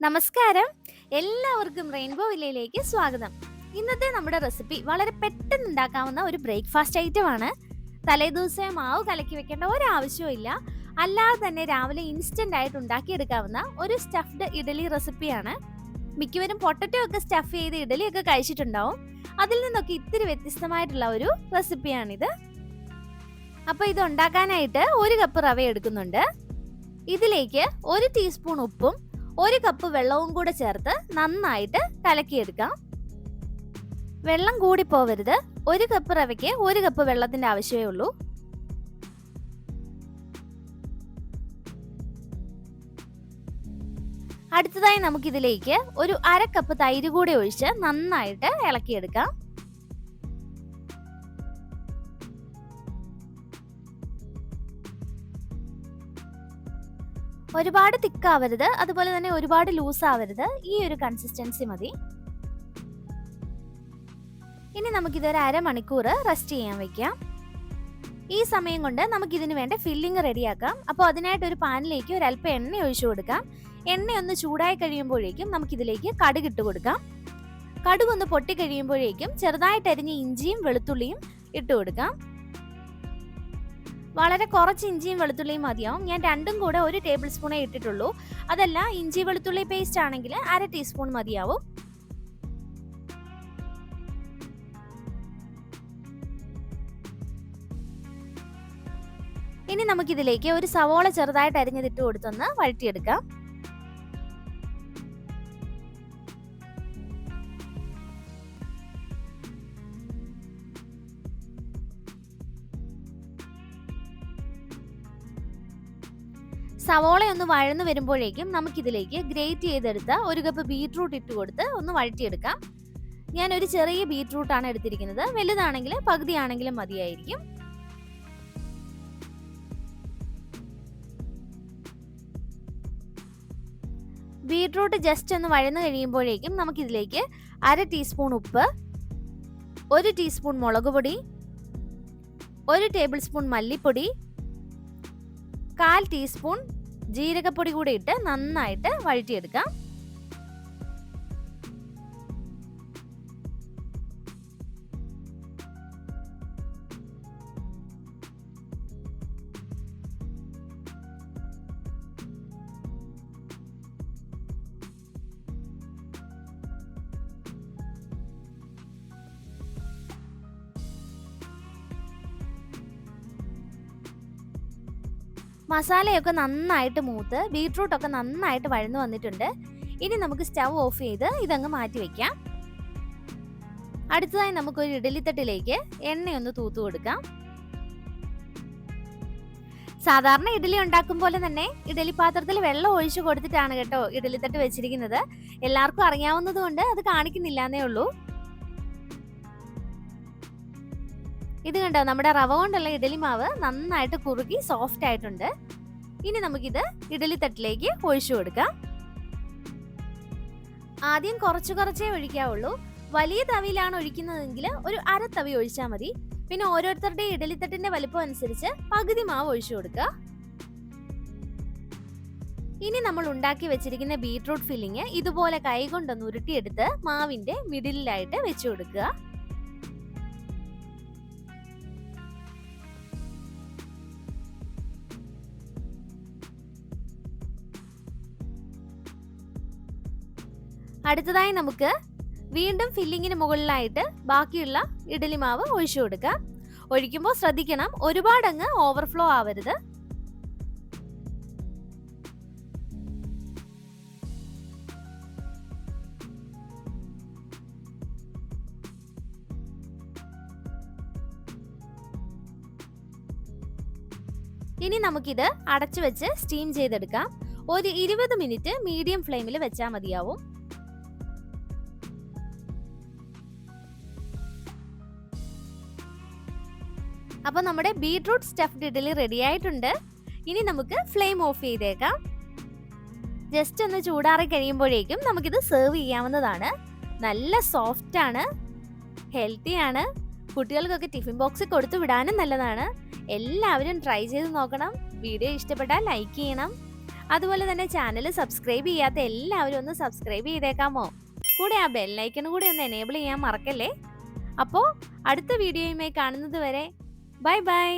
നമസ്കാരം. എല്ലാവർക്കും റെയിൻബോ വില്ലയിലേക്ക് സ്വാഗതം. ഇന്നത്തെ നമ്മുടെ റെസിപ്പി വളരെ പെട്ടെന്ന് ഉണ്ടാക്കാവുന്ന ഒരു ബ്രേക്ക്ഫാസ്റ്റ് ഐറ്റം ആണ്. തലേദിവസം മാവ് കലക്കി വെക്കേണ്ട ഒരാവശ്യവും ഇല്ല. അല്ലാതെ തന്നെ രാവിലെ ഇൻസ്റ്റന്റ് ആയിട്ട് ഉണ്ടാക്കിയെടുക്കാവുന്ന ഒരു സ്റ്റഫ്ഡ് ഇഡലി റെസിപ്പിയാണ്. മിക്കവരും പൊട്ടറ്റോ ഒക്കെ സ്റ്റഫ് ചെയ്ത് ഇഡലിയൊക്കെ കഴിച്ചിട്ടുണ്ടാവും. അതിൽ നിന്നൊക്കെ ഇത്തിരി വ്യത്യസ്തമായിട്ടുള്ള ഒരു റെസിപ്പിയാണിത്. അപ്പോൾ ഇത് ഉണ്ടാക്കാനായിട്ട് 1 കപ്പ് റവ എടുക്കുന്നുണ്ട്. ഇതിലേക്ക് 1 ടീസ്പൂൺ ഉപ്പും 1 കപ്പ് വെള്ളവും കൂടെ ചേർത്ത് നന്നായിട്ട് കലക്കിയെടുക്കാം. വെള്ളം കൂടി പോവരുത്. 1 കപ്പ് റവയ്ക്ക് 1 കപ്പ് വെള്ളത്തിന്റെ ആവശ്യമേ ഉള്ളൂ. അടുത്തതായി നമുക്കിതിലേക്ക് ഒരു 1/2 കപ്പ് തൈര് കൂടി ഒഴിച്ച് നന്നായിട്ട് ഇളക്കിയെടുക്കാം. ഒരുപാട് തിക്കാവരുത്, അതുപോലെ തന്നെ ഒരുപാട് ലൂസ് ആവരുത്. ഈ ഒരു കൺസിസ്റ്റൻസി മതി. ഇനി നമുക്കിതൊരു അരമണിക്കൂർ റെസ്റ്റ് ചെയ്യാൻ വെക്കാം. ഈ സമയം കൊണ്ട് നമുക്കിതിന് വേണ്ട ഫില്ലിംഗ് റെഡിയാക്കാം. അപ്പോൾ അതിനായിട്ട് ഒരു പാനിലേക്ക് ഒരല്പം എണ്ണ ഒഴിച്ചു കൊടുക്കാം. എണ്ണ ഒന്ന് ചൂടായി കഴിയുമ്പോഴേക്കും നമുക്കിതിലേക്ക് കടുക് ഇട്ട് കൊടുക്കാം. കടുക് ഒന്ന് പൊട്ടി കഴിയുമ്പോഴേക്കും ചെറുതായിട്ട് അരിഞ്ഞ ഇഞ്ചിയും വെളുത്തുള്ളിയും ഇട്ട് കൊടുക്കാം. വളരെ കുറച്ച് ഇഞ്ചിയും വെളുത്തുള്ളിയും മതിയാവും. ഞാൻ രണ്ടും കൂടെ 1 ടേബിൾ സ്പൂണേ ഇട്ടിട്ടുള്ളൂ. അതല്ല, ഇഞ്ചി വെളുത്തുള്ളി പേസ്റ്റ് ആണെങ്കിൽ 1/2 ടീസ്പൂൺ മതിയാവും. ഇനി നമുക്കിതിലേക്ക് ഒരു സവോള ചെറുതായിട്ട് അരിഞ്ഞതിട്ട് കൊടുത്തൊന്ന് വഴറ്റിയെടുക്കാം. സവോള ഒന്ന് വഴന്നു വരുമ്പോഴേക്കും നമുക്കിതിലേക്ക് ഗ്രേറ്റ് ചെയ്തെടുത്ത 1 കപ്പ് ബീറ്റ്റൂട്ട് ഇട്ട് കൊടുത്ത് ഒന്ന് വഴറ്റിയെടുക്കാം. ഞാൻ ഒരു ചെറിയ ബീറ്റ്റൂട്ടാണ് എടുത്തിരിക്കുന്നത്. വലുതാണെങ്കിൽ പകുതിയാണെങ്കിലും മതിയായിരിക്കും. ബീറ്റ്റൂട്ട് ജസ്റ്റ് ഒന്ന് വഴന്നു കഴിയുമ്പോഴേക്കും നമുക്കിതിലേക്ക് 1/2 ടീസ്പൂൺ ഉപ്പ്, 1 ടീസ്പൂൺ മുളക് പൊടി, 1 ടേബിൾ സ്പൂൺ മല്ലിപ്പൊടി, 1/4 ടീസ്പൂൺ ജീരകപ്പൊടി കൂടി ഇട്ട് നന്നായിട്ട് വഴറ്റിയെടുക്കാം. മസാലയൊക്കെ നന്നായിട്ട് മൂത്ത് ബീറ്റ്റൂട്ടൊക്കെ നന്നായിട്ട് വഴന്നു വന്നിട്ടുണ്ട്. ഇനി നമുക്ക് സ്റ്റവ് ഓഫ് ചെയ്ത് ഇതങ്ങ് മാറ്റി വെക്കാം. അടുത്തതായി നമുക്കൊരു ഇഡലിത്തട്ടിലേക്ക് എണ്ണയൊന്ന് തൂത്തു കൊടുക്കാം. സാധാരണ ഇഡലി ഉണ്ടാക്കും പോലെ തന്നെ ഇഡലി പാത്രത്തിൽ വെള്ളം ഒഴിച്ചു കൊടുത്തിട്ടാണ് കേട്ടോ ഇഡലിത്തട്ട് വെച്ചിരിക്കുന്നത്. എല്ലാവർക്കും അറിയാവുന്നത് കൊണ്ട് അത് കാണിക്കുന്നില്ലാന്നേ ഉള്ളൂ. ഇത് കണ്ടോ, നമ്മുടെ റവ കൊണ്ടുള്ള ഇഡലി മാവ് നന്നായിട്ട് കുറുകി സോഫ്റ്റ് ആയിട്ടുണ്ട്. ഇനി നമുക്കിത് ഇഡലി തട്ടിലേക്ക് ഒഴിച്ചു കൊടുക്കാം. ആദ്യം കുറച്ചേ ഒഴിക്കാവുള്ളൂ. വലിയ തവിയിലാണ് ഒഴിക്കുന്നതെങ്കിൽ ഒരു 1/2 തവി ഒഴിച്ചാൽ മതി. പിന്നെ ഓരോരുത്തരുടെ ഇഡലിത്തട്ടിന്റെ വലിപ്പം അനുസരിച്ച് പകുതി മാവ് ഒഴിച്ചു കൊടുക്കുക. ഇനി നമ്മൾ ഉണ്ടാക്കി വെച്ചിരിക്കുന്ന ബീറ്റ്റൂട്ട് ഫില്ലിങ് ഇതുപോലെ കൈകൊണ്ടൊന്ന് ഉരുട്ടിയെടുത്ത് മാവിന്റെ മിഡിലായിട്ട് വെച്ചു കൊടുക്കുക. അടുത്തതായി നമുക്ക് വീണ്ടും ഫില്ലിങ്ങിന് മുകളിലായിട്ട് ബാക്കിയുള്ള ഇഡലി മാവ് ഒഴിച്ചു കൊടുക്കാം. ഒഴിക്കുമ്പോൾ ശ്രദ്ധിക്കണം, ഒരുപാടങ്ങ് ഓവർഫ്ലോ ആവരുത്. ഇനി നമുക്കിത് അടച്ചു വെച്ച് സ്റ്റീം ചെയ്തെടുക്കാം. ഒരു 20 മിനിറ്റ് മീഡിയം ഫ്ലെയിമിൽ വെച്ചാൽ മതിയാവും. അപ്പോൾ നമ്മുടെ ബീറ്റ്റൂട്ട് സ്റ്റഫ്ഡ് ഇഡലി റെഡി ആയിട്ടുണ്ട്. ഇനി നമുക്ക് ഫ്ലെയിം ഓഫ് ചെയ്തേക്കാം. ജസ്റ്റ് ഒന്ന് ചൂടാറി കഴിയുമ്പോഴേക്കും നമുക്കിത് സെർവ് ചെയ്യാവുന്നതാണ്. നല്ല സോഫ്റ്റ് ആണ്, ഹെൽത്തി ആണ്. കുട്ടികൾക്കൊക്കെ ടിഫിൻ ബോക്സിൽ കൊടുത്തു വിടാനും നല്ലതാണ്. എല്ലാവരും ട്രൈ ചെയ്ത് നോക്കണം. വീഡിയോ ഇഷ്ടപ്പെട്ടാൽ ലൈക്ക് ചെയ്യണം. അതുപോലെ തന്നെ ചാനൽ സബ്സ്ക്രൈബ് ചെയ്യാത്ത എല്ലാവരും ഒന്ന് സബ്സ്ക്രൈബ് ചെയ്തേക്കാമോ? കൂടെ ആ ബെല്ലൈക്കൺ കൂടി ഒന്ന് എനേബിൾ ചെയ്യാൻ മറക്കല്ലേ. അപ്പോൾ അടുത്ത വീഡിയോയുമായി കാണുന്നത് വരെ ബൈ ബൈ.